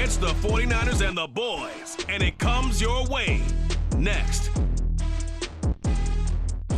It's the 49ers and the boys, and it comes your way next.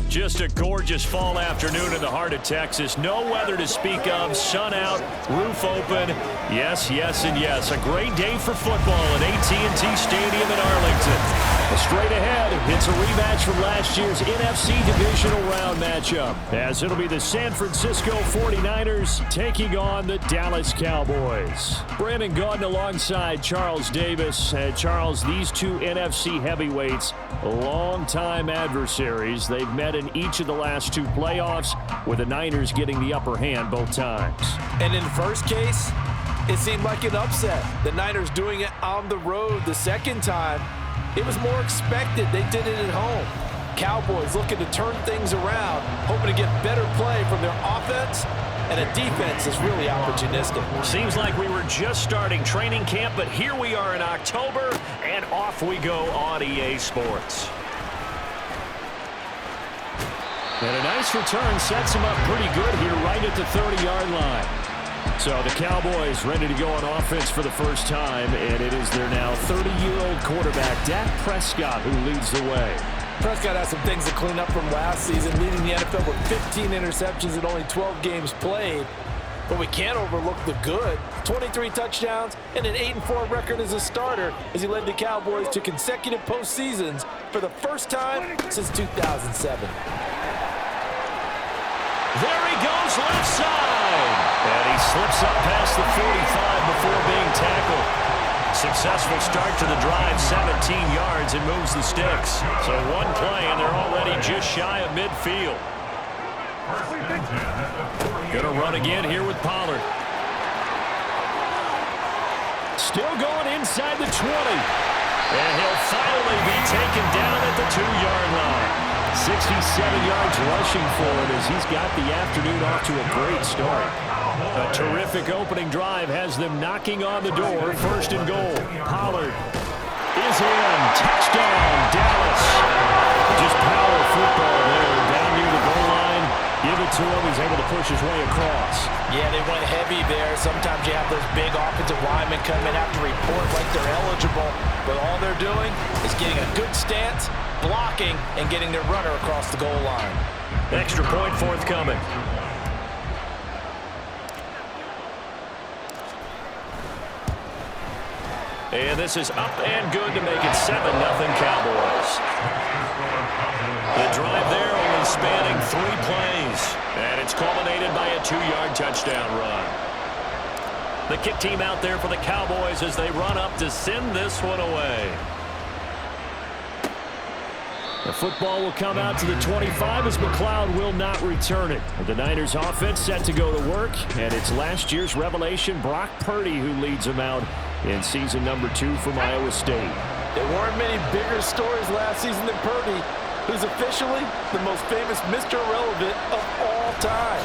Just a gorgeous fall afternoon in the heart of Texas. No weather to speak of. Sun out, roof open. Yes, yes, and yes. A great day for football at AT&T Stadium in Arlington. Straight ahead, it's a rematch from last year's NFC Divisional Round matchup, as it'll be the San Francisco 49ers taking on the Dallas Cowboys. Brandon Gaudin alongside Charles Davis. Charles, these two NFC heavyweights, longtime adversaries. They've met in each of the last two playoffs, with the Niners getting the upper hand both times. And in the first case, it seemed like an upset. The Niners doing it on the road. The second time, it was more expected. They did it at home. Cowboys looking to turn things around, hoping to get better play from their offense, and a defense that's really opportunistic. Seems like we were just starting training camp, but here we are in October, and off we go on EA Sports. And a nice return sets him up pretty good here right at the 30-yard line. So the Cowboys ready to go on offense for the first time, and it is their now 30-year-old quarterback, Dak Prescott, who leads the way. Prescott has some things to clean up from last season, leading the NFL with 15 interceptions and only 12 games played. But we can't overlook the good. 23 touchdowns and an 8-4 record as a starter as he led the Cowboys to consecutive postseasons for the first time since 2007. There he goes, left side. And he slips up past the 45 before being tackled. Successful start to the drive, 17 yards, and moves the sticks. So one play, and they're already just shy of midfield. Gonna run again here with Pollard. Still going inside the 20. And he'll finally be taken down at the 2-yard line. 67 yards rushing for him as he's got the afternoon off to a great start. A terrific opening drive has them knocking on the door. First and goal. Pollard is in. Touchdown, Dallas. Just power football there. Down near the goal line. Give it to him. He's able to push his way across. Yeah, they went heavy there. Sometimes you have those big offensive linemen come in, have to report like they're eligible. But all they're doing is getting a good stance, blocking, and getting their runner across the goal line. Extra point forthcoming. And this is up and good to make it 7-0 Cowboys. The drive there only spanning 3 plays. And it's culminated by a 2-yard touchdown run. The kick team out there for the Cowboys as they run up to send this one away. The football will come out to the 25 as McLeod will not return it. The Niners offense set to go to work, and it's last year's revelation, Brock Purdy, who leads them out in season number 2 from Iowa State. There weren't many bigger stories last season than Purdy, who's officially the most famous Mr. Irrelevant of all time.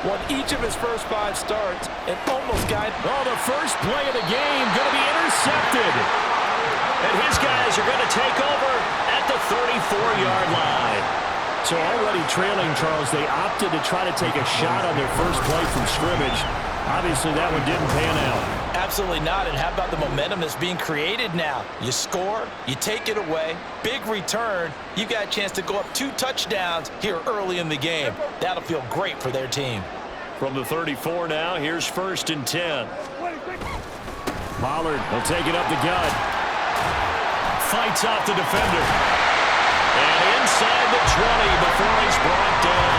Won each of his first 5 starts and almost got... Oh, the first play of the game going to be intercepted. And his guys are going to take over at the 34-yard line. So already trailing, Charles, they opted to try to take a shot on their first play from scrimmage. Obviously, that one didn't pan out. Absolutely not. And how about the momentum that's being created now? You score, you take it away, big return. You got a chance to go up 2 touchdowns here early in the game. That'll feel great for their team. From the 34 now, here's 1st and 10. Pollard will take it up the gut. Fights off the defender. And inside the 20 before he's brought down.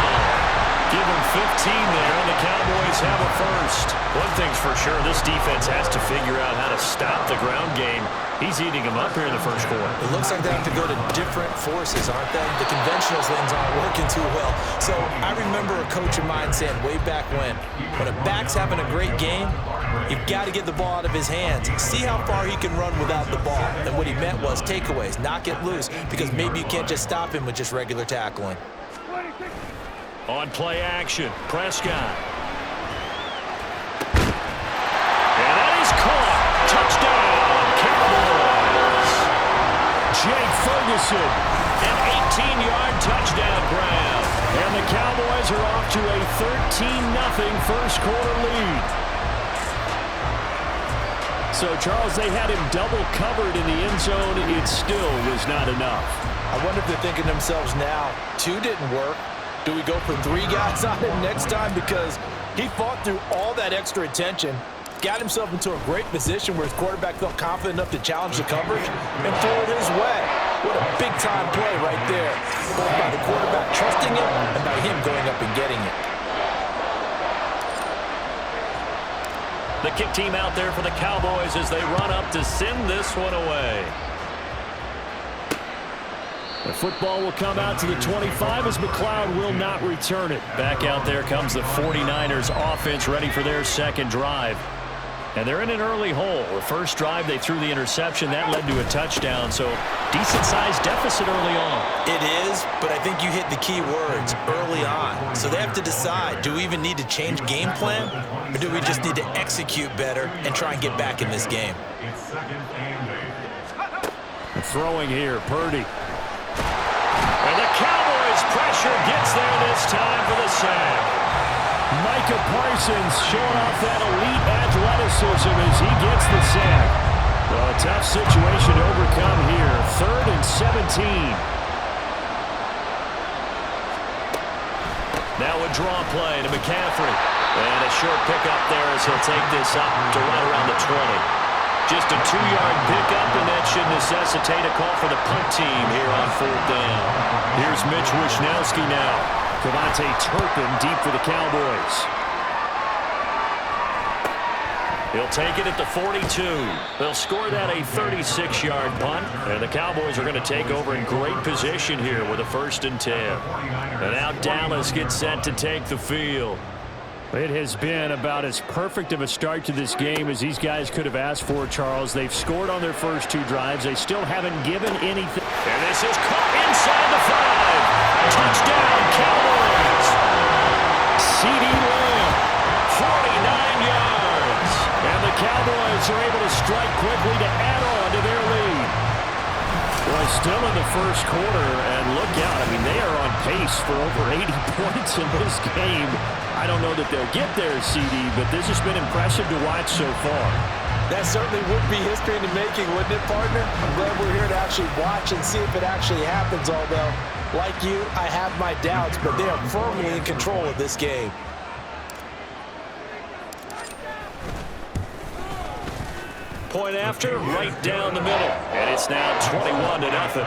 Give him 15 there, and the Cowboys have a first. One thing's for sure, this defense has to figure out how to stop the ground game. He's eating them up here in the first quarter. It looks like they have to go to different forces, aren't they? The conventional things aren't working too well. So I remember a coach of mine saying way back when a back's having a great game, you've got to get the ball out of his hands. See how far he can run without the ball. And what he meant was takeaways, knock it loose, because maybe you can't just stop him with just regular tackling. On play action, Prescott. And that is caught. Touchdown, Cowboys. Jake Ferguson, an 18-yard touchdown grab. And the Cowboys are off to a 13-0 first quarter lead. So, Charles, they had him double covered in the end zone. It still was not enough. I wonder if they're thinking to themselves now, 2 didn't work. Do we go for 3 guys on him next time? Because he fought through all that extra attention, got himself into a great position where his quarterback felt confident enough to challenge the coverage and throw it his way. What a big-time play right there, both by the quarterback trusting him and by him going up and getting it. The kick team out there for the Cowboys as they run up to send this one away. The football will come out to the 25 as McLeod will not return it. Back out there comes the 49ers offense ready for their second drive. And they're in an early hole. The first drive, they threw the interception. That led to a touchdown, so decent-sized deficit early on. It is, but I think you hit the key words, early on. So they have to decide, do we even need to change game plan, or do we just need to execute better and try and get back in this game? Throwing here, Purdy. And the Cowboys' pressure gets there this time for the sack. Micah Parsons showing off that elite athleticism as he gets the sack. Well, a tough situation to overcome here. 3rd and 17. Now a draw play to McCaffrey. And a short pickup there as he'll take this up to right around the 20. Just a 2-yard pickup, and that should necessitate a call for the punt team here on 4th down. Here's Mitch Wishnowski now. Cavante Turpin deep for the Cowboys. He'll take it at the 42. They'll score that a 36-yard punt, and the Cowboys are going to take over in great position here with a 1st and 10. And now Dallas gets set to take the field. It has been about as perfect of a start to this game as these guys could have asked for, Charles. They've scored on their first 2 drives. They still haven't given anything. And this is caught inside the 5. Touchdown, Cowboys. C.D. Lamb, 49 yards. And the Cowboys are able to strike quickly to add on to their lead. Well, still in the first quarter, and look out. I mean, they are on pace for over 80 points in this game. I don't know that they'll get there, CD, but this has been impressive to watch so far. That certainly would be history in the making, wouldn't it, partner? I'm glad we're here to actually watch and see if it actually happens, although, like you, I have my doubts, but they are firmly in control of this game. Point after, right down the middle. And it's now 21-0.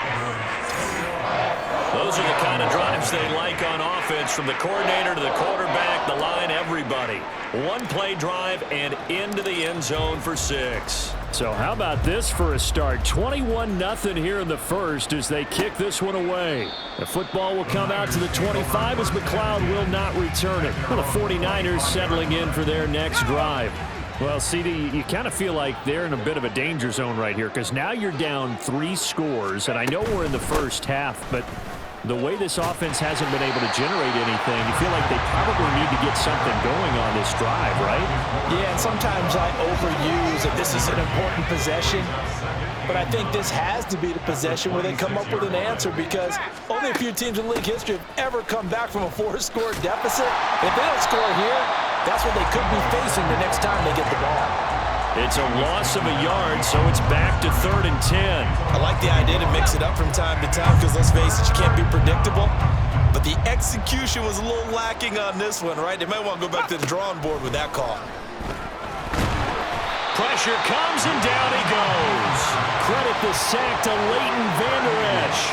Those are the kind of drives they like on offense, from the coordinator to the quarterback, the line, everybody. 1-play drive and into the end zone for 6. So how about this for a start? 21-0 here in the first as they kick this one away. The football will come out to the 25 as McLeod will not return it. Well, the 49ers settling in for their next drive. Well, CD, you kind of feel like they're in a bit of a danger zone right here because now you're down 3 scores, and I know we're in the first half, but the way this offense hasn't been able to generate anything, you feel like they probably need to get something going on this drive, right? Yeah, and sometimes I overuse that this is an important possession, but I think this has to be the possession where they come up with an answer, because only a few teams in league history have ever come back from a 4-score deficit. If they don't score here, that's what they could be facing the next time they get the ball. It's a loss of a yard, so it's back to 3rd and 10. I like the idea to mix it up from time to time because, let's face it, you can't be predictable. But the execution was a little lacking on this one, right? They might want to go back to the drawing board with that call. Pressure comes, and down he goes. Credit the sack to Leighton Vander Esch.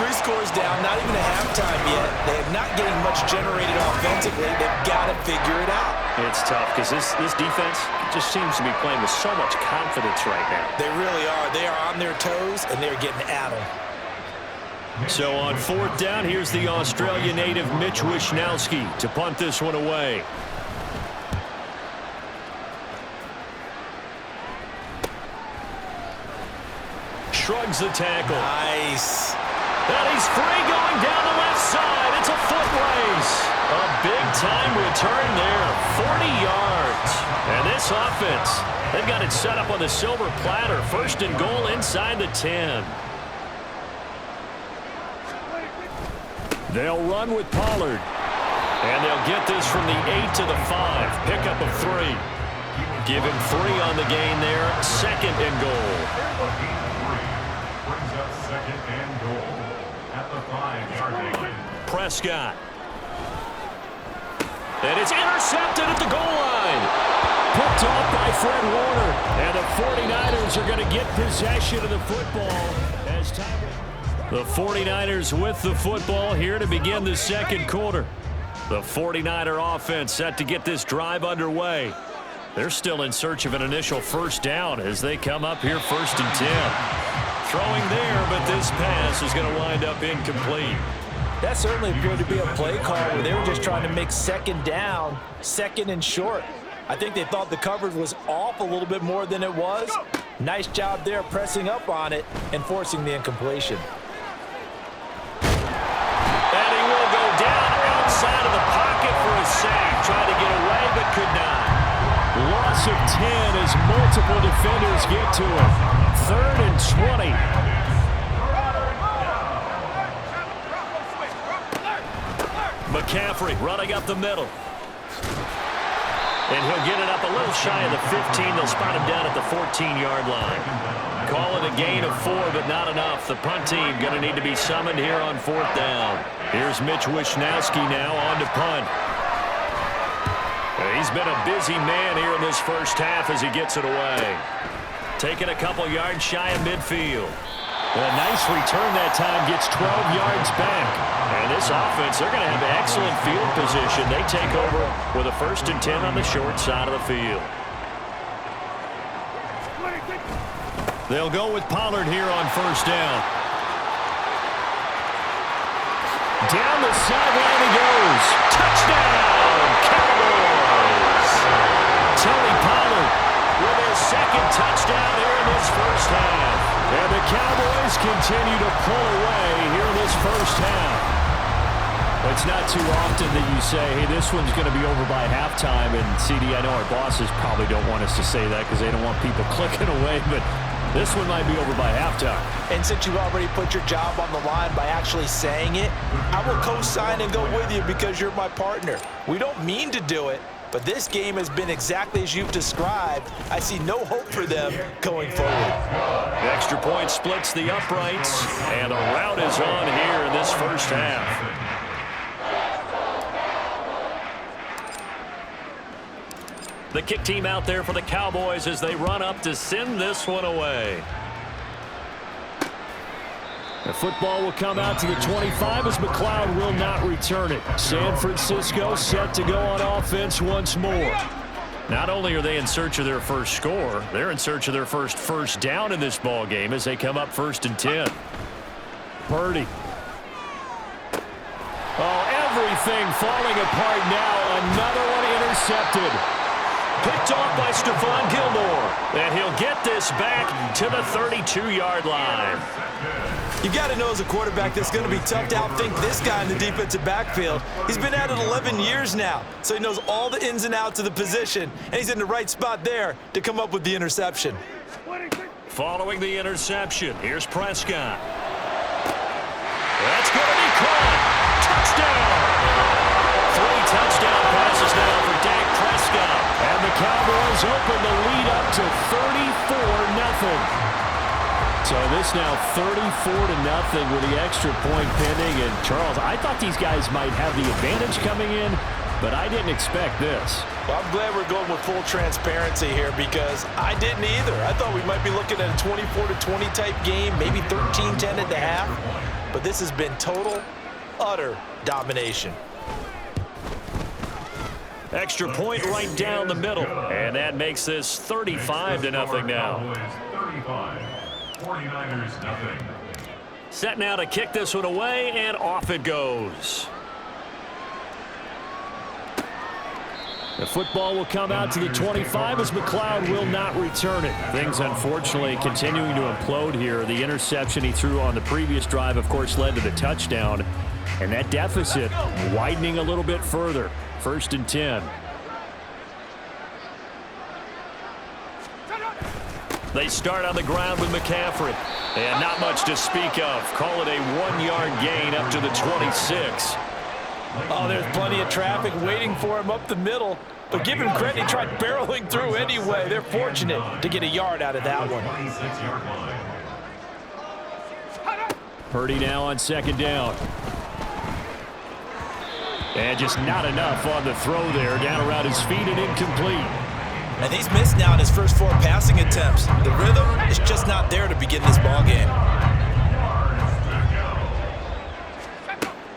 3 scores down, not even a halftime yet. They are not getting much generated offensively. They've got to figure it out. It's tough because this defense just seems to be playing with so much confidence right now. They really are. They are on their toes, and they're getting at them. So on 4th down, here's the Australia native Mitch Wishnowski to punt this one away. Shrugs the tackle. Nice. And he's free going down the left side. It's a foot race. A big-time return there, 40 yards. And this offense, they've got it set up on the silver platter. 1st and goal inside the 10. They'll run with Pollard. And they'll get this from the 8 to the 5. Pickup of 3. Give him 3 on the gain there. 2nd and goal. Brings up 2nd and goal at the 5-yard line. Prescott. And it's intercepted at the goal line. Picked off by Fred Warner. And the 49ers are going to get possession of the football. As time... The 49ers with the football here to begin the 2nd quarter. The 49er offense set to get this drive underway. They're still in search of an initial 1st down as they come up here 1st and 10. Throwing there, but this pass is going to wind up incomplete. That certainly appeared to be a play call where they were just trying to make 2nd down, 2nd and short. I think they thought the coverage was off a little bit more than it was. Nice job there pressing up on it and forcing the incompletion. And he will go down outside of the pocket for a sack. Tried to get away but could not. Loss of 10 as multiple defenders get to him. 3rd and 20. McCaffrey running up the middle. And he'll get it up a little shy of the 15. They'll spot him down at the 14-yard line. Call it a gain of 4, but not enough. The punt team going to need to be summoned here on 4th down. Here's Mitch Wishnowski now on to punt. He's been a busy man here in this 1st half as he gets it away. Taking a couple yards shy of midfield. A nice return that time, gets 12 yards back. And this offense, they're going to have excellent field position. They take over with a 1st and 10 on the short side of the field. They'll go with Pollard here on 1st down. Down the sideline he goes. Touchdown, Cowboys! Tony Pollard with his 2nd touchdown here in this 1st half. And the Cowboys continue to pull away here in this 1st half. It's not too often that you say, hey, this one's going to be over by halftime. And, CD, I know our bosses probably don't want us to say that because they don't want people clicking away. But this one might be over by halftime. And since you've already put your job on the line by actually saying it, I will co-sign and go with you because you're my partner. We don't mean to do it, but this game has been exactly as you've described. I see no hope for them going forward. The extra point splits the uprights, and a rout is on here in this 1st half. The kick team out there for the Cowboys as they run up to send this one away. The football will come out to the 25 as McLeod will not return it. San Francisco set to go on offense once more. Not only are they in search of their 1st score, they're in search of their first down in this ball game as they come up 1st and 10. Purdy. Oh, everything falling apart now. Another one intercepted. Picked off by Stephon Gilmore. And he'll get this back to the 32-yard line. You got to know as a quarterback that's going to be tough to outthink this guy in the defensive backfield. He's been at it 11 years now, so he knows all the ins and outs of the position, and he's in the right spot there to come up with the interception. Following the interception, here's Prescott. That's going to be caught. Touchdown! 3 touchdown passes now for Dak Prescott. And the Cowboys open the lead up to 34-0. So this now 34-0 with the extra point pending. And Charles, I thought these guys might have the advantage coming in, but I didn't expect this. Well, I'm glad we're going with full transparency here because I didn't either. I thought we might be looking at a 24-20 type game, maybe 13-10 at the half. But this has been total, utter domination. Extra point right down the middle. And that makes this 35-0 now. 35. 49ers nothing. Set now to kick this one away, and off it goes. The football will come out to the 25 as McLeod will not return it. Things, unfortunately, continuing to implode here. The interception he threw on the previous drive, of course, led to the touchdown. And that deficit widening a little bit further. 1st and 10. They start on the ground with McCaffrey. And not much to speak of. Call it a 1-yard gain up to the 26. Oh, there's plenty of traffic waiting for him up the middle. But give him credit, he tried barreling through anyway. They're fortunate to get a yard out of that one. 26-yard line. Purdy now on second down. And just not enough on the throw there. Down around his feet and incomplete. And he's missed now in his first 4 passing attempts. The rhythm is just not there to begin this ball game.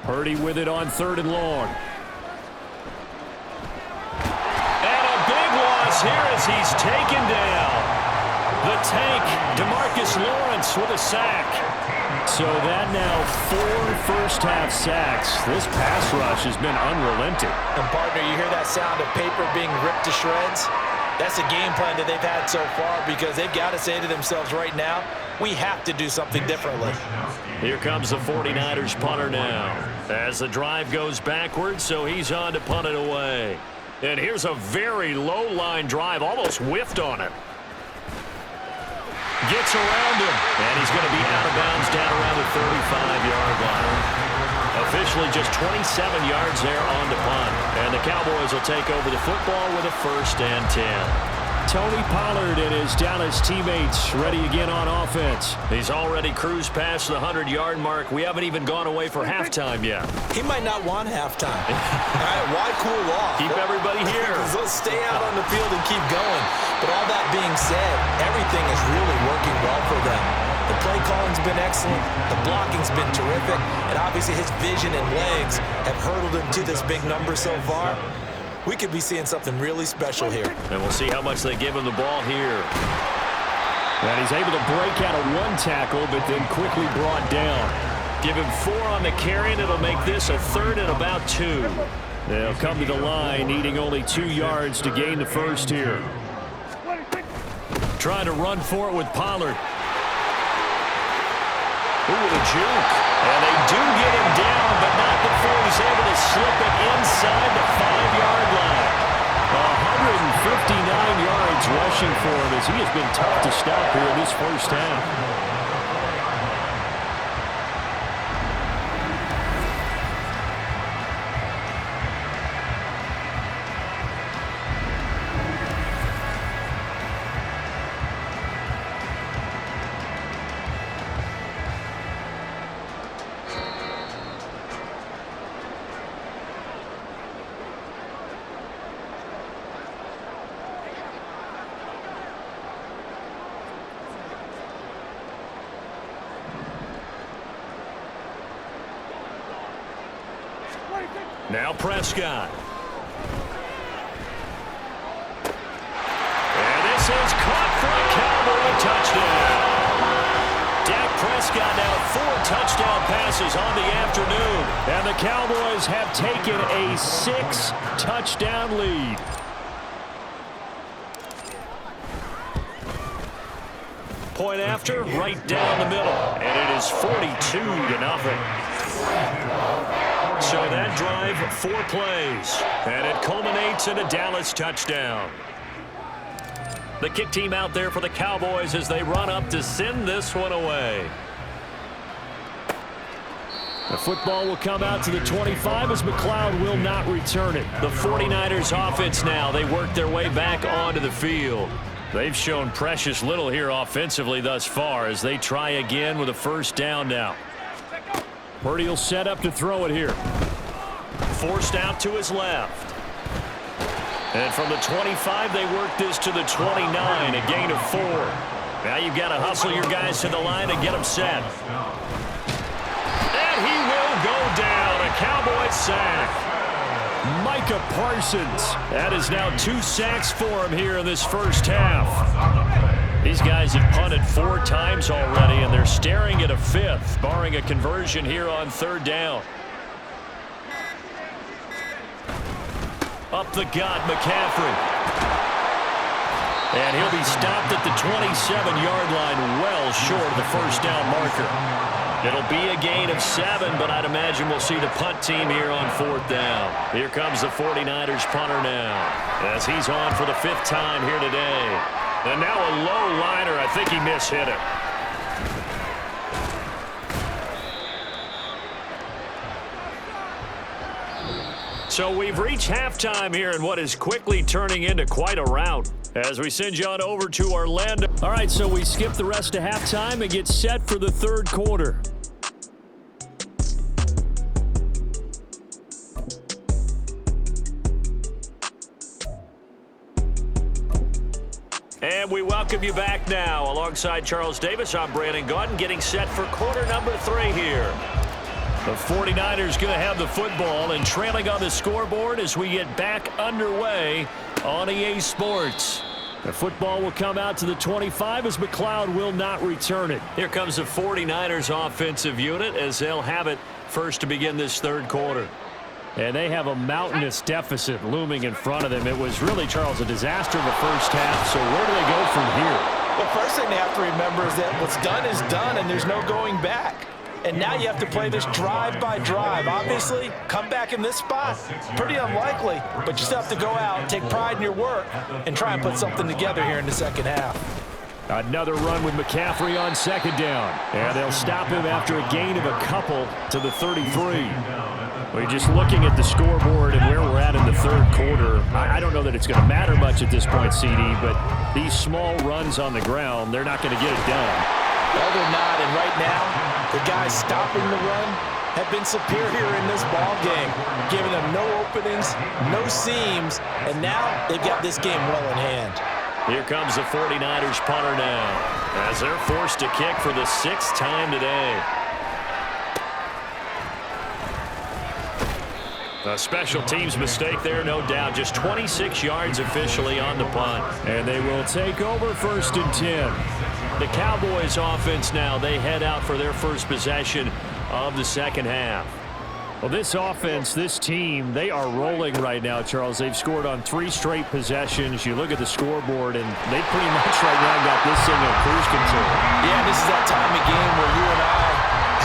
Purdy with it on 3rd and long. And a big loss here as he's taken down. The tank, DeMarcus Lawrence with a sack. So that now 4 first-half sacks. This pass rush has been unrelenting. And partner, you hear that sound of paper being ripped to shreds? That's a game plan that they've had so far because they've got to say to themselves right now, we have to do something differently. Here comes the 49ers punter now. As the drive goes backwards, so he's on to punt it away. And here's a very low-line drive, almost whiffed on it. Gets around him, and he's going to be out of bounds down around the 35-yard line. Officially just 27 yards there on the punt. And the Cowboys will take over the football with a 1st and 10. Tony Pollard and his Dallas teammates ready again on offense. He's already cruised past the 100-yard mark. We haven't even gone away for halftime yet. He might not want halftime. All right, why cool off? Keep everybody here. Let's stay out on the field and keep going. But all that being said, everything is really working well for them. The play calling's been excellent. The blocking's been terrific. And obviously his vision and legs have hurdled him to this big number so far. We could be seeing something really special here. And we'll see how much they give him the ball here. And he's able to break out of 1 tackle, but then quickly brought down. Give him 4 on the carry, and it'll make this a 3rd and about 2. They'll come to the line, needing only 2 yards to gain the first here. Trying to run for it with Pollard. Ooh, with a juke. And they do get him down, but not before he's able to slip it inside the 5-yard line. 159 yards rushing for him as he has been tough to stop here in this first half. Now Prescott. And this is caught for a Cowboy touchdown. Dak Prescott now 4 touchdown passes on the afternoon. And the Cowboys have taken a 6-touchdown lead. Point after, right down the middle. And it is 42-0. So that drive, 4 plays, and it culminates in a Dallas touchdown. The kick team out there for the Cowboys as they run up to send this one away. The football will come out to the 25 as McLeod will not return it. The 49ers offense now, they work their way back onto the field. They've shown precious little here offensively thus far as they try again with a 1st down now. Purdy will set up to throw it here. Forced out to his left. And from the 25, they work this to the 29, a gain of 4. Now you've got to hustle your guys to the line and get them set. And he will go down, a Cowboy sack. Micah Parsons. That is now 2 sacks for him here in this first half. These guys have punted 4 times already, and they're staring at a 5th, barring a conversion here on 3rd down. Up the gut, McCaffrey. And he'll be stopped at the 27-yard line, well short of the 1st down marker. It'll be a gain of 7, but I'd imagine we'll see the punt team here on 4th down. Here comes the 49ers punter now, as he's on for the 5th time here today. And now a low liner. I think he mishit it. So we've reached halftime here in what is quickly turning into quite a rout as we send you on over to Orlando. All right, so we skip the rest of halftime and get set for the third quarter. And we welcome you back now. Alongside Charles Davis, I'm Brandon Gaudin, getting set for quarter number 3 here. The 49ers going to have the football and trailing on the scoreboard as we get back underway on EA Sports. The football will come out to the 25 as McLeod will not return it. Here comes the 49ers offensive unit as they'll have it first to begin this third quarter. And they have a mountainous deficit looming in front of them. It was really, Charles, a disaster in the first half. So where do they go from here? The first thing they have to remember is that what's done is done and there's no going back. And now you have to play this drive by drive. Obviously, come back in this spot, pretty unlikely, but you still have to go out, take pride in your work, and try and put something together here in the second half. Another run with McCaffrey on second down. And they'll stop him after a gain of a couple to the 33. We're just looking at the scoreboard and where we're at in the third quarter. I don't know that it's going to matter much at this point, CD, but these small runs on the ground, they're not going to get it done. Well, they're not, and right now, the guys stopping the run have been superior in this ball game, giving them no openings, no seams, and now they've got this game well in hand. Here comes the 49ers punter now as they're forced to kick for the 6th time today. A special teams mistake there, no doubt. Just 26 yards officially on the punt. And they will take over 1st and 10. The Cowboys offense now, they head out for their first possession of the second half. Well, this offense, this team, they are rolling right now, Charles. They've scored on 3 straight possessions. You look at the scoreboard, and they pretty much right now got this thing on cruise control. Yeah, this is that time of game where you and I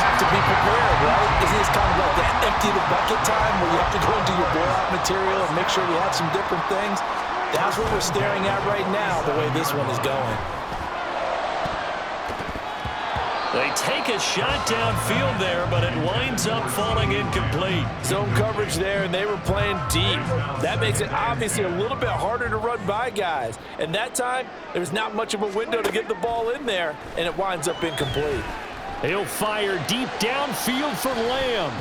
have to be prepared, right? Isn't this kind of like that empty the bucket time where you have to go and do your blowout material and make sure we have some different things? That's what we're staring at right now, the way this one is going. They take a shot downfield there, but it winds up falling incomplete. Zone coverage there, and they were playing deep. That makes it obviously a little bit harder to run by guys. And that time, there's not much of a window to get the ball in there, and it winds up incomplete. He'll fire deep downfield for Lamb.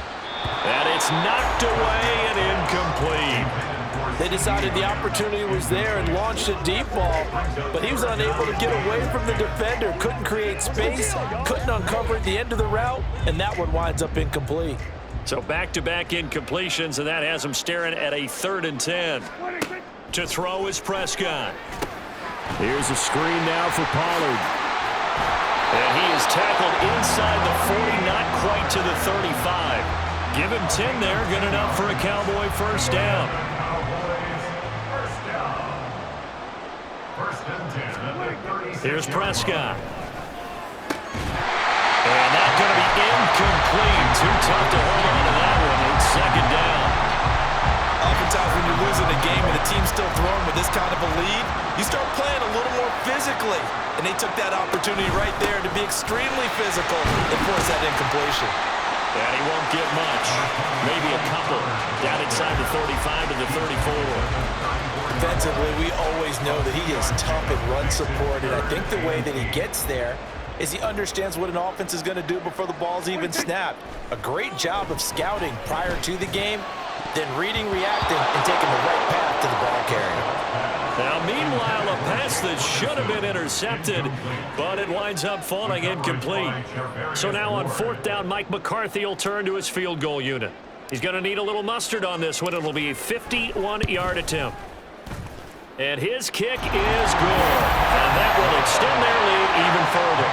And it's knocked away and incomplete. They decided the opportunity was there and launched a deep ball, but he was unable to get away from the defender, couldn't create space, couldn't uncover at the end of the route, and that one winds up incomplete. So back-to-back incompletions, and that has him staring at a 3rd and 10. To throw is Prescott. Here's a screen now for Pollard. And he is tackled inside the 40, not quite to the 35. Give him 10 there, good enough for a Cowboy first down. Here's Prescott. And that's going to be incomplete. Too tough to hold on to that one. It's second down. Oftentimes when you're losing a game and the team's still throwing with this kind of a lead, you start playing a little more physically. And they took that opportunity right there to be extremely physical and force that incompletion. And he won't get much. Maybe a couple. Down inside the 35 to the 34. Defensively, we always know that he is tough in run support, and I think the way that he gets there is he understands what an offense is going to do before the ball's even snapped. A great job of scouting prior to the game, then reading, reacting, and taking the right path to the ball carrier. Now, meanwhile, a pass that should have been intercepted, but it winds up falling incomplete. So now on 4th down, Mike McCarthy will turn to his field goal unit. He's going to need a little mustard on this one. It'll be a 51-yard attempt. And his kick is good. And that will extend their lead even further.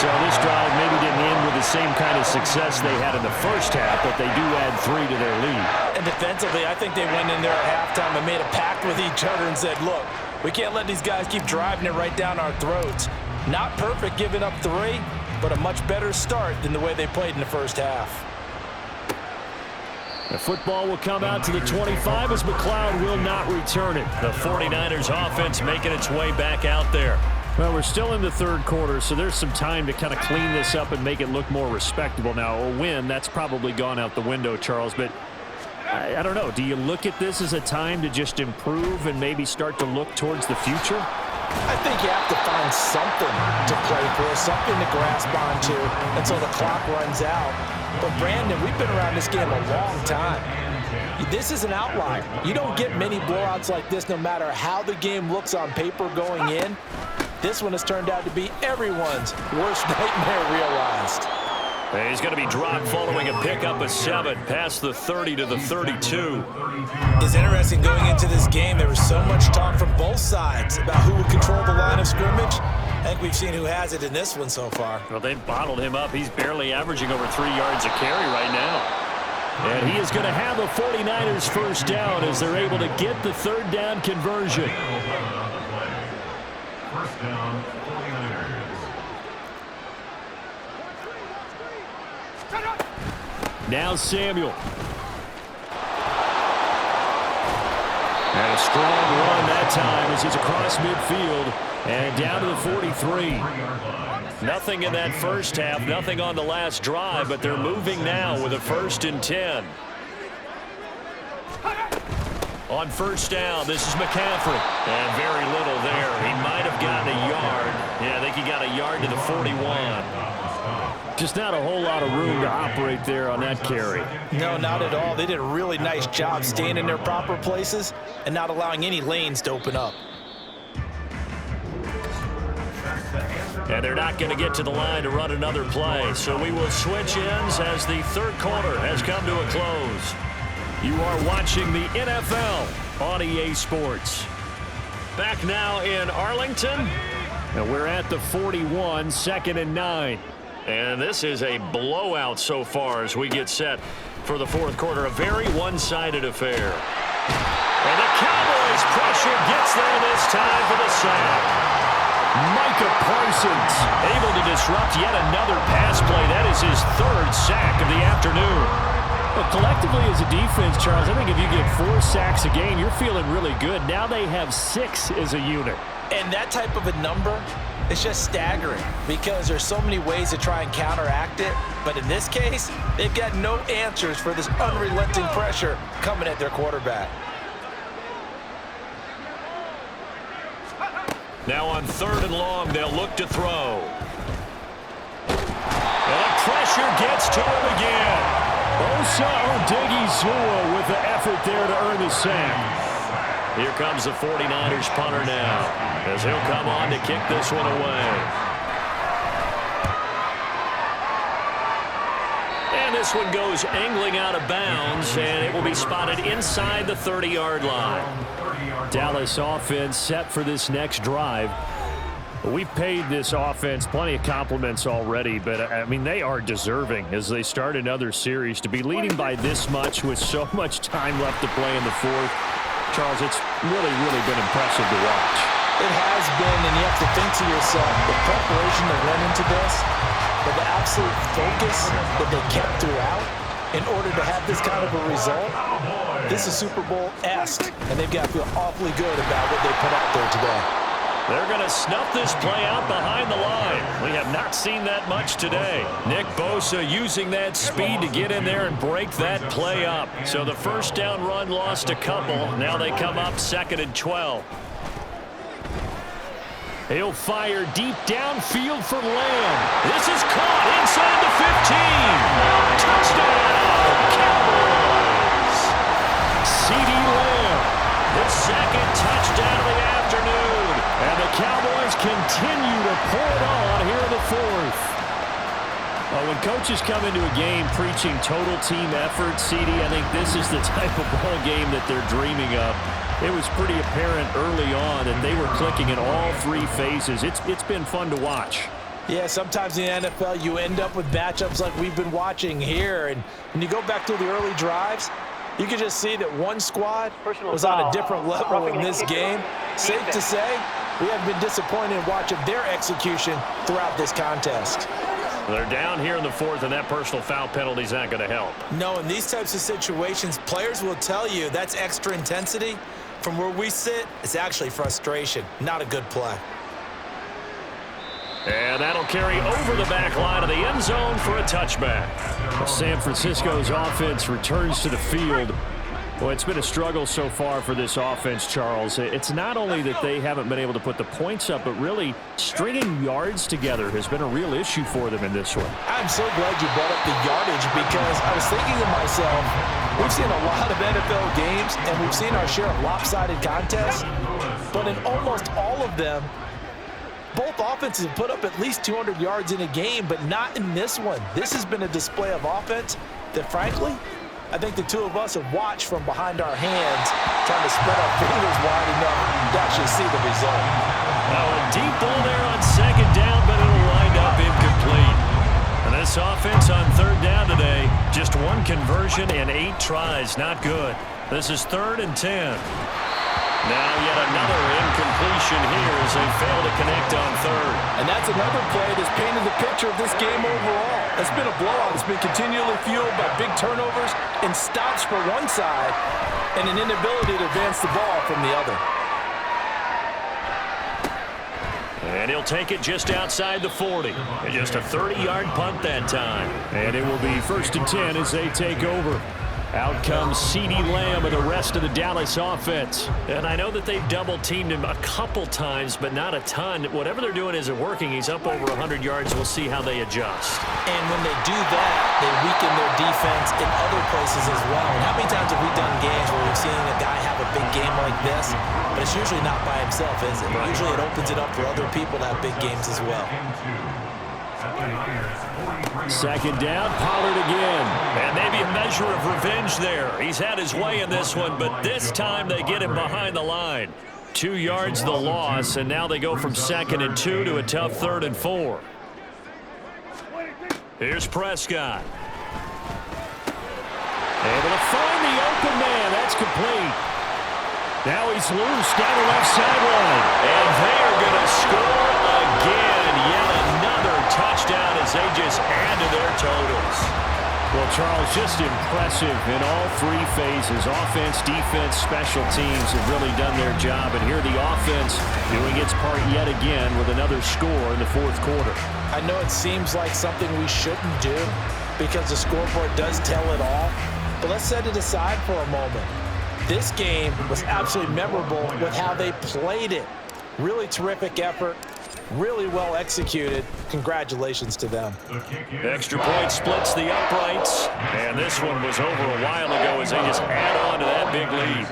So this drive maybe didn't end with the same kind of success they had in the first half, but they do add 3 to their lead. And defensively, I think they went in there at halftime and made a pact with each other and said, look, we can't let these guys keep driving it right down our throats. Not perfect giving up 3, but a much better start than the way they played in the first half. The football will come out to the 25 as McLeod will not return it. The 49ers offense making its way back out there. Well, we're still in the third quarter, so there's some time to kind of clean this up and make it look more respectable. Now, a win, that's probably gone out the window, Charles, but I don't know. Do you look at this as a time to just improve and maybe start to look towards the future? I think you have to find something to play for, something to grasp onto until the clock runs out. But, Brandon, we've been around this game a long time. This is an outlier. You don't get many blowouts like this no matter how the game looks on paper going in. This one has turned out to be everyone's worst nightmare realized. And he's going to be dropped following a pickup of 7 past the 30 to the 32. It's interesting going into this game. There was so much talk from both sides about who would control the line of scrimmage. I think we've seen who has it in this one so far. Well, they've bottled him up. He's barely averaging over 3 yards a carry right now. And he is going to have the 49ers first down as they're able to get the third down conversion. First down, 49ers. Now Samuel. And a strong run that time as he's across midfield and down to the 43. Nothing in that first half, nothing on the last drive, but they're moving now with a 1st and 10. On first down, this is McCaffrey. And very little there. He might have gotten a yard. Yeah, I think he got a yard to the 41. Just not a whole lot of room to operate there on that carry. No, not at all. They did a really nice job staying in their proper places and not allowing any lanes to open up. And they're not going to get to the line to run another play. So we will switch ends as the third quarter has come to a close. You are watching the NFL on EA Sports. Back now in Arlington. And we're at the 41, 2nd and 9. And this is a blowout so far as we get set for the fourth quarter. A very one-sided affair. And the Cowboys pressure gets there this time for the sack. Micah Parsons able to disrupt yet another pass play. That is his 3rd sack of the afternoon. But collectively as a defense, Charles, I think if you get 4 sacks a game, you're feeling really good. Now they have 6 as a unit. And that type of a number is just staggering because there's so many ways to try and counteract it. But in this case, they've got no answers for this unrelenting pressure coming at their quarterback. Now on 3rd and long, they'll look to throw. And the pressure gets to him again. Osa Odighizuwa with the effort there to earn the sack. Here comes the 49ers punter now as he'll come on to kick this one away. And this one goes angling out of bounds, and it will be spotted inside the 30-yard line. Dallas offense set for this next drive. We've paid this offense plenty of compliments already, but, I mean, they are deserving as they start another series. To be leading by this much with so much time left to play in the fourth, Charles, it's really, really been impressive to watch. It has been, and you have to think to yourself, the preparation that went into this, but the absolute focus that they kept throughout in order to have this kind of a result. This is Super Bowl-esque, and they've got to feel awfully good about what they put out there today. They're going to snuff this play out behind the line. We have not seen that much today. Nick Bosa using that speed to get in there and break that play up. So the first down run lost a couple. Now they come up 2nd and 12. He'll fire deep downfield for Lamb. This is caught inside the 15. Touchdown, Cowboys. CeeDee Lamb, the 2nd touchdown of the afternoon. And the Cowboys continue to pour it on here in the 4th. Well, when coaches come into a game preaching total team effort, CD, I think this is the type of ball game that they're dreaming of. It was pretty apparent early on that they were clicking in all 3 phases. It's been fun to watch. Yeah, sometimes in the NFL you end up with matchups like we've been watching here. And when you go back to the early drives, you can just see that one squad was on a different level in this game. Safe to say, we have been disappointed in watching their execution throughout this contest. They're down here in the 4th, and that personal foul penalty is not going to help. No, in these types of situations, players will tell you that's extra intensity. From where we sit, it's actually frustration, not a good play. And that'll carry over the back line of the end zone for a touchback. San Francisco's offense returns to the field. Well, it's been a struggle so far for this offense, Charles. It's not only that they haven't been able to put the points up, but really stringing yards together has been a real issue for them in this one. I'm so glad you brought up the yardage because I was thinking to myself, we've seen a lot of NFL games and we've seen our share of lopsided contests, but in almost all of them, both offenses have put up at least 200 yards in a game, but not in this one. This has been a display of offense that, frankly, I think the two of us have watched from behind our hands, trying to spread our fingers wide enough to actually see the result. Well, a deep ball there on second down, but it'll wind up incomplete. And this offense on third down today, just one conversion and 8 tries. Not good. This is 3rd and 10. Now yet another incompletion here as they fail to connect on third. And that's another play that's painted the picture of this game overall. It's been a blowout. It's been continually fueled by big turnovers and stops for one side and an inability to advance the ball from the other. And he'll take it just outside the 40. And just a 30-yard punt that time. And it will be 1st and 10 as they take over. Out comes CeeDee Lamb and the rest of the Dallas offense. And I know that they've double-teamed him a couple times, but not a ton. Whatever they're doing isn't working. He's up over 100 yards. We'll see how they adjust. And when they do that, they weaken their defense in other places as well. And how many times have we done games where we've seen a guy have a big game like this, but it's usually not by himself, is it? Right. Usually it opens it up for other people to have big games as well. Second down, Pollard again. And maybe a measure of revenge there. He's had his way in this one, but this time they get him behind the line. 2 yards the loss, and now they go from 2nd and 2 to a tough 3rd and 4. Here's Prescott. Able to find the open man. That's complete. Now he's loose down the left sideline. And they are going to score again. Yet another touchdown as they just add to their totals. Well, Charles, just impressive in all 3 phases. Offense, defense, special teams have really done their job. And here the offense doing its part yet again with another score in the 4th quarter. I know it seems like something we shouldn't do because the scoreboard does tell it all. But let's set it aside for a moment. This game was absolutely memorable with how they played it. Really terrific effort. Really well executed. Congratulations to them. Extra point splits the uprights. And this one was over a while ago as they just add on to that big lead.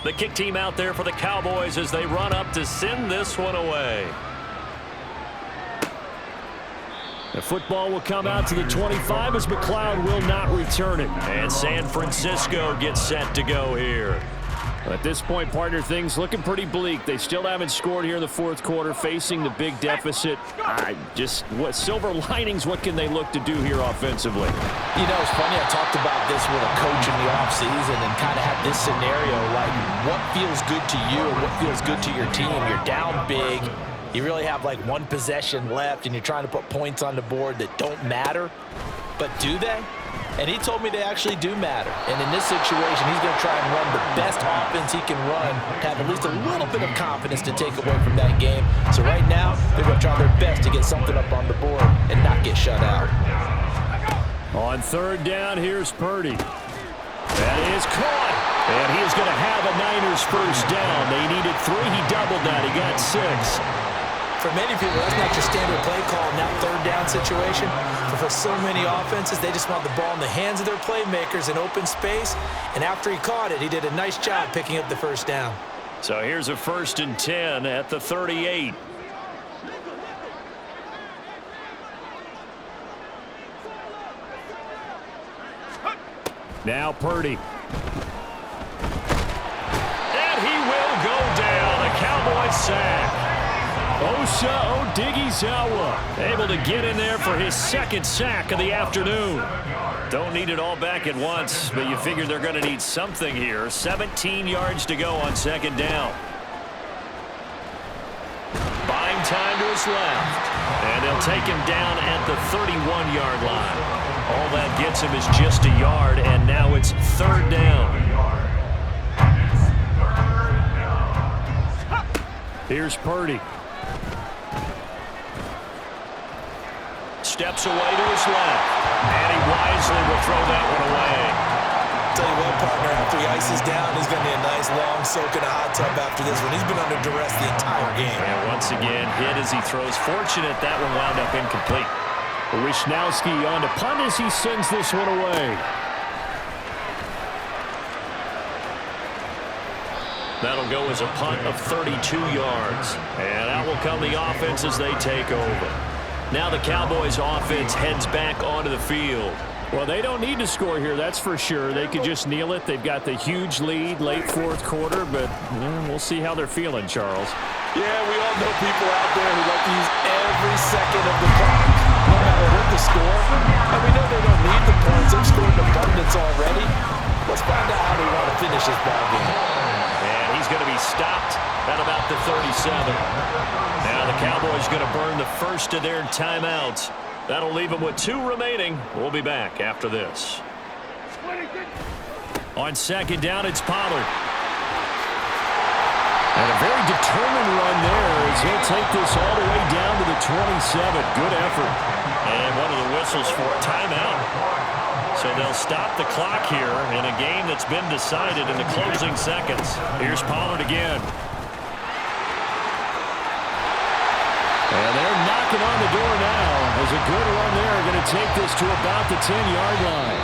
The kick team out there for the Cowboys as they run up to send this one away. The football will come out to the 25 as McLeod will not return it. And San Francisco gets set to go here. At this point, partner, things looking pretty bleak. They still haven't scored here in the 4th quarter, facing the big deficit. What silver linings, what can they look to do here offensively? You know, it's funny, I talked about this with a coach in the offseason and kind of had this scenario, like what feels good to you and what feels good to your team. You're down big. You really have like 1 possession left, and you're trying to put points on the board that don't matter. But do they? And he told me they actually do matter. And in this situation, he's going to try and run the best offense he can run to have at least a little bit of confidence to take away from that game. So right now, they're going to try their best to get something up on the board and not get shut out. On 3rd down, here's Purdy. That is caught. And he is going to have a Niners 1st down. They needed 3. He doubled that. He got 6. For many people, that's not your standard play call in that 3rd down situation. But for so many offenses, they just want the ball in the hands of their playmakers in open space. And after he caught it, he did a nice job picking up the 1st down. So here's a 1st and 10 at the 38. Now Purdy. And he will go down. A Cowboys sack. Osa Odighizuwa able to get in there for his 2nd sack of the afternoon. Don't need it all back at once, but you figure they're going to need something here. 17 yards to go on 2nd down. Buying time to his left. And they'll take him down at the 31-yard line. All that gets him is just a yard, and now it's 3rd down. Here's Purdy. Steps away to his left. And he wisely will throw that one away. Tell you what, partner, after he ices down, he's going to need a nice long soak in a hot tub after this one. He's been under duress the entire game. And once again, hit as he throws. Fortunate that one wound up incomplete. Wisnowski on to punt as he sends this one away. That'll go as a punt of 32 yards. And out will come the offense as they take over. Now the Cowboys offense heads back onto the field. Well, they don't need to score here, that's for sure. They could just kneel it. They've got the huge lead late fourth quarter, but we'll see how they're feeling, Charles. Yeah, we all know people out there who like to use every second of the clock, no matter what the score. And we know they don't need the points. They've scored in abundance already. Let's find out how they want to finish this ball game. And he's going to be stopped at about the 37. Now the Cowboys going to burn the first of their timeouts. That'll leave them with 2 remaining. We'll be back after this. On second down, it's Pollard. And a very determined run there as he'll take this all the way down to the 27. Good effort. And one of the whistles for a timeout. So they'll stop the clock here in a game that's been decided in the closing seconds. Here's Pollard again. And they're knocking on the door now. As a good run there, going to take this to about the 10-yard line.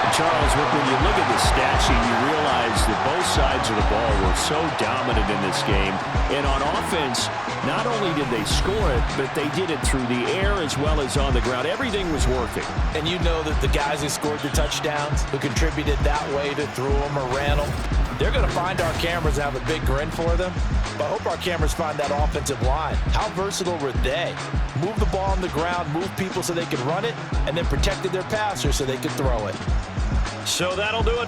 And Charles, when you look at the stat sheet, you realize that both sides of the ball were so dominant in this game. And on offense, not only did they score it, but they did it through the air as well as on the ground. Everything was working. And you know that the guys who scored the touchdowns, who contributed that way to threw them or ran them, they're going to find our cameras and have a big grin for them. But I hope our cameras find that offensive line. How versatile were they? Move the ball on the ground, move people so they could run it, and then protected their passers so they could throw it. So that'll do it.